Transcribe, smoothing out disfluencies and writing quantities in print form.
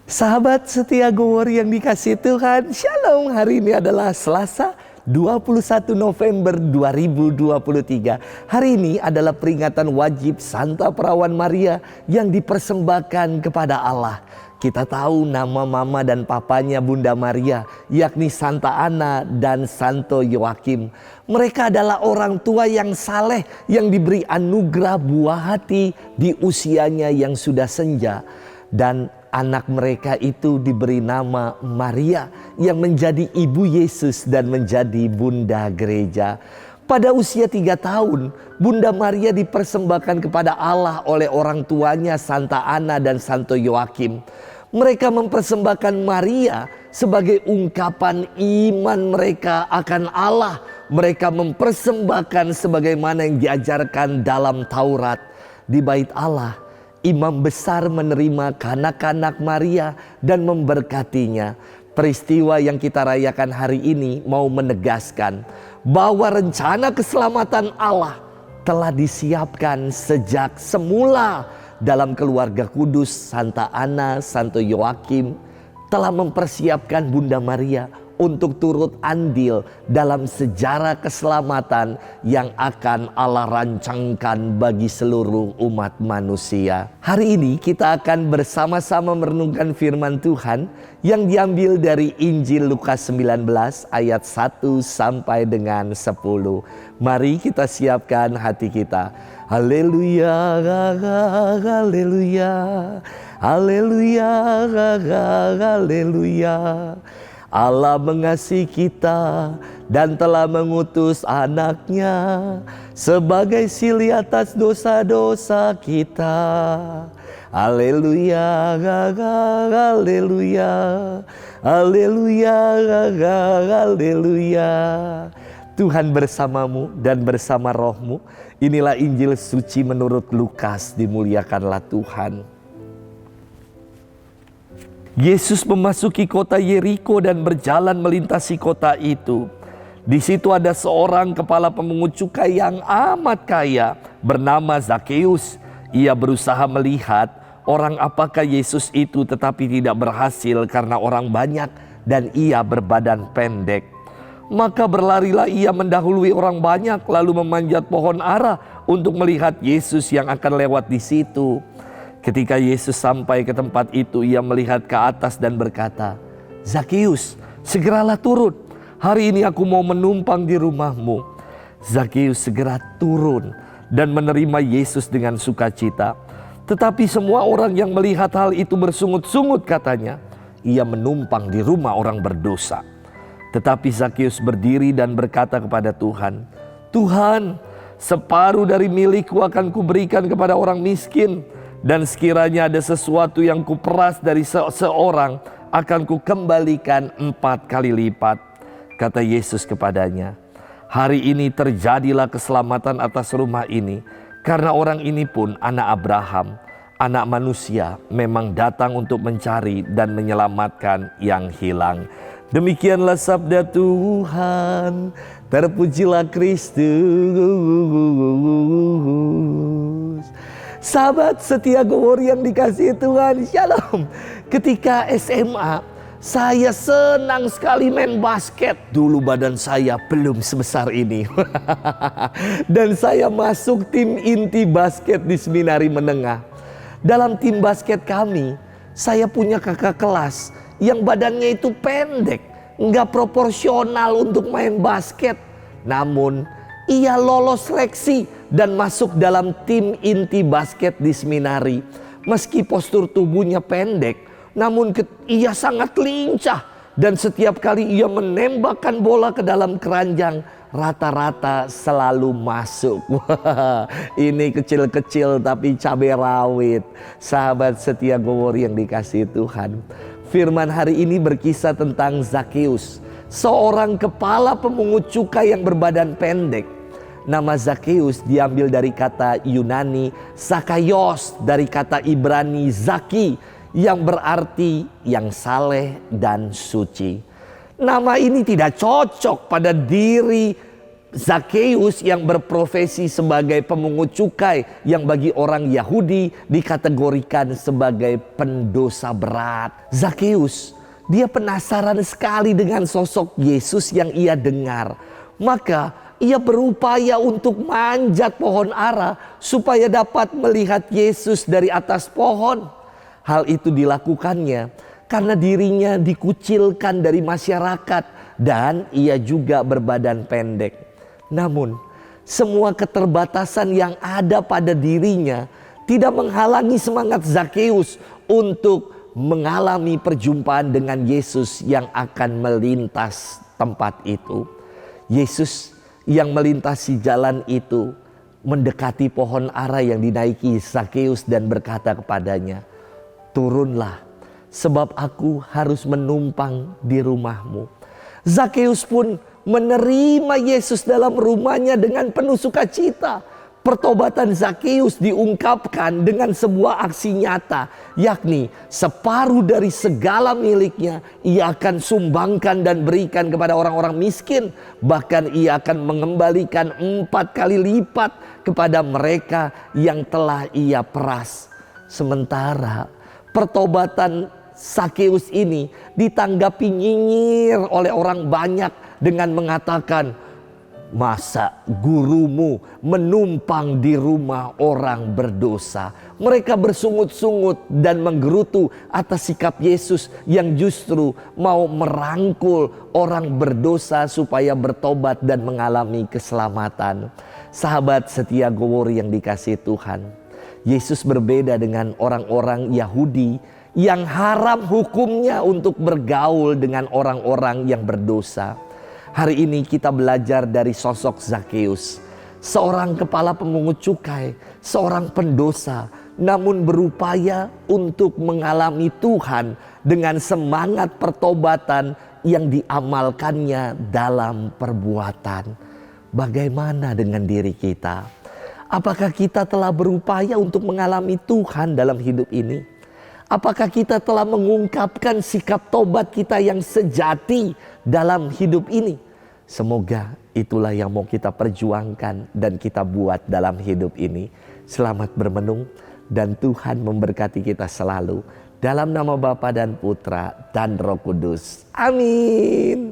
Sahabat setia Gowor yang dikasihi Tuhan, Shalom. Hari ini adalah Selasa 21 November 2023. Hari ini adalah peringatan wajib Santa Perawan Maria yang dipersembahkan kepada Allah. Kita tahu nama mama dan papanya Bunda Maria, yakni Santa Ana dan Santo Yoakim. Mereka adalah orang tua yang saleh yang diberi anugerah buah hati di usianya yang sudah senja. Dan anak mereka itu diberi nama Maria yang menjadi ibu Yesus dan menjadi bunda gereja. Pada usia 3 tahun, Bunda Maria dipersembahkan kepada Allah oleh orang tuanya Santa Ana dan Santo Yoakim. Mereka mempersembahkan Maria sebagai ungkapan iman mereka akan Allah. Mereka mempersembahkan sebagaimana yang diajarkan dalam Taurat. Di bait Allah, imam besar menerima kanak-kanak Maria dan memberkatinya. Peristiwa yang kita rayakan hari ini mau menegaskan bahwa rencana keselamatan Allah telah disiapkan sejak semula dalam keluarga kudus. Santa Ana, Santo Yoakim telah mempersiapkan Bunda Maria untuk turut andil dalam sejarah keselamatan yang akan Allah rancangkan bagi seluruh umat manusia. Hari ini kita akan bersama-sama merenungkan firman Tuhan yang diambil dari Injil Lukas 19 ayat 1 sampai dengan 10. Mari kita siapkan hati kita. Haleluya, haleluya, haleluya, haleluya. Allah mengasihi kita dan telah mengutus anaknya sebagai sili atas dosa-dosa kita. Haleluya, haleluya, haleluya, haleluya. Tuhan bersamamu dan bersama rohmu. Inilah Injil suci menurut Lukas, dimuliakanlah Tuhan. Yesus memasuki kota Yeriko dan berjalan melintasi kota itu. Di situ ada seorang kepala pemungut cukai yang amat kaya bernama Zakeus. Ia berusaha melihat orang apakah Yesus itu, tetapi tidak berhasil karena orang banyak dan ia berbadan pendek. Maka berlarilah ia mendahului orang banyak lalu memanjat pohon ara untuk melihat Yesus yang akan lewat di situ. Ketika Yesus sampai ke tempat itu, ia melihat ke atas dan berkata, "Zakeus, segeralah turun. Hari ini aku mau menumpang di rumahmu." Zakeus segera turun dan menerima Yesus dengan sukacita. Tetapi semua orang yang melihat hal itu bersungut-sungut, katanya, "Ia menumpang di rumah orang berdosa." Tetapi Zakeus berdiri dan berkata kepada Tuhan, "Tuhan, separuh dari milikku akan kuberikan kepada orang miskin. Dan sekiranya ada sesuatu yang kuperas dari seseorang, akan kukembalikan 4 kali lipat." Kata Yesus kepadanya, "Hari ini terjadilah keselamatan atas rumah ini, karena orang ini pun anak Abraham. Anak manusia memang datang untuk mencari dan menyelamatkan yang hilang." Demikianlah sabda Tuhan. Terpujilah Kristus. Sahabat setia Gowor yang dikasihi Tuhan, Shalom. Ketika SMA, saya senang sekali main basket. Dulu badan saya belum sebesar ini. Dan saya masuk tim inti basket di seminari menengah. Dalam tim basket kami, saya punya kakak kelas yang badannya itu pendek, nggak proporsional untuk main basket. Namun ia lolos seleksi dan masuk dalam tim inti basket di seminari. Meski postur tubuhnya pendek, namun ia sangat lincah. Dan setiap kali ia menembakkan bola ke dalam keranjang, rata-rata selalu masuk. Wah, ini kecil-kecil tapi cabai rawit. Sahabat setia Gowor yang dikasihi Tuhan, firman hari ini berkisah tentang Zakeus, seorang kepala pemungut cukai yang berbadan pendek. Nama Zakeus diambil dari kata Yunani Zakaios, dari kata Ibrani Zaki, yang berarti yang saleh dan suci. Nama ini tidak cocok pada diri Zakheus yang berprofesi sebagai pemungut cukai, yang bagi orang Yahudi dikategorikan sebagai pendosa berat. Zakheus, dia penasaran sekali dengan sosok Yesus yang ia dengar. Maka ia berupaya untuk manjat pohon ara supaya dapat melihat Yesus dari atas pohon. Hal itu dilakukannya karena dirinya dikucilkan dari masyarakat dan ia juga berbadan pendek. Namun semua keterbatasan yang ada pada dirinya tidak menghalangi semangat Zakheus untuk mengalami perjumpaan dengan Yesus yang akan melintas tempat itu. Yesus yang melintasi jalan itu mendekati pohon ara yang dinaiki Zakheus dan berkata kepadanya, "Turunlah, sebab aku harus menumpang di rumahmu." Zakheus pun menerima Yesus dalam rumahnya dengan penuh sukacita. Pertobatan Zakheus diungkapkan dengan sebuah aksi nyata, yakni separuh dari segala miliknya ia akan sumbangkan dan berikan kepada orang-orang miskin. Bahkan ia akan mengembalikan 4 kali lipat kepada mereka yang telah ia peras. Sementara pertobatan Zakheus ini ditanggapi nyinyir oleh orang banyak dengan mengatakan, "Masa gurumu menumpang di rumah orang berdosa?" Mereka bersungut-sungut dan menggerutu atas sikap Yesus yang justru mau merangkul orang berdosa supaya bertobat dan mengalami keselamatan. Sahabat setia Gowori yang dikasihi Tuhan, Yesus berbeda dengan orang-orang Yahudi yang haram hukumnya untuk bergaul dengan orang-orang yang berdosa. Hari ini kita belajar dari sosok Zakheus, seorang kepala pemungut cukai, seorang pendosa, namun berupaya untuk mengalami Tuhan dengan semangat pertobatan yang diamalkannya dalam perbuatan. Bagaimana dengan diri kita? Apakah kita telah berupaya untuk mengalami Tuhan dalam hidup ini? Apakah kita telah mengungkapkan sikap tobat kita yang sejati dalam hidup ini? Semoga itulah yang mau kita perjuangkan dan kita buat dalam hidup ini. Selamat bermenung dan Tuhan memberkati kita selalu. Dalam nama Bapa dan Putra dan Roh Kudus. Amin.